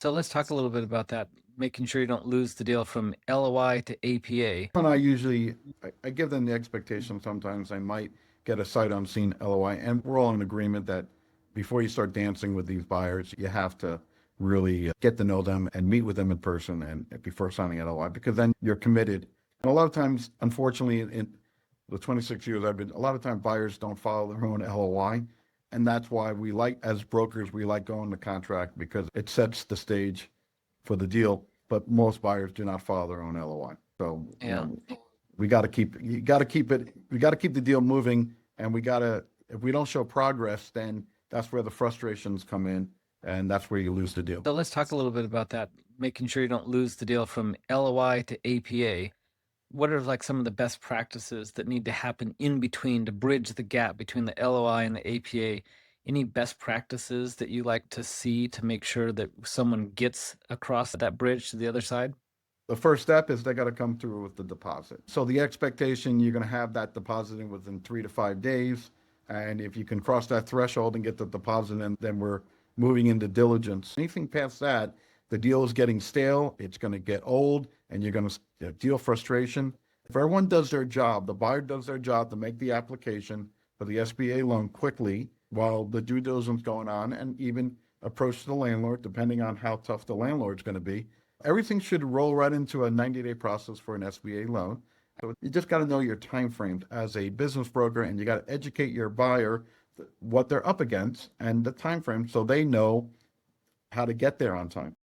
So let's talk a little bit about that, making sure you don't lose the deal from LOI to APA. And I give them the expectation sometimes I might get a sight unseen LOI, and we're all in agreement that before you start dancing with these buyers, you have to really get to know them and meet with them in person and before signing an LOI, because then you're committed. And a lot of times, unfortunately, in the 26 years I've been, a lot of times buyers don't follow their own LOI. And that's why we like, as brokers, we like going to contract because it sets the stage for the deal, but most buyers do not follow their own LOI. So, Yeah. we got to keep, you got to keep it, we got to keep the deal moving, and we got to, if we don't show progress, then that's where the frustrations come in, and that's where you lose the deal. So let's talk a little bit about that, making sure you don't lose the deal from LOI to APA. What are like some of the best practices that need to happen in between to bridge the gap between the LOI and the APA? Any best practices that you like to see to make sure that someone gets across that bridge to the other side? The first step is they got to come through with the deposit. So the expectation, you're going to have that deposit in within 3 to 5 days. And if you can cross that threshold and get the deposit in, then we're moving into diligence. Anything past that, the deal is getting stale, it's going to get old, and you're going to deal frustration. If everyone does their job, the buyer does their job to make the application for the SBA loan quickly while the due diligence going on, and even approach the landlord, depending on how tough the landlord's going to be. Everything should roll right into a 90-day process for an SBA loan. So you just got to know your time frames as a business broker, and you got to educate your buyer what they're up against and the time frame so they know how to get there on time.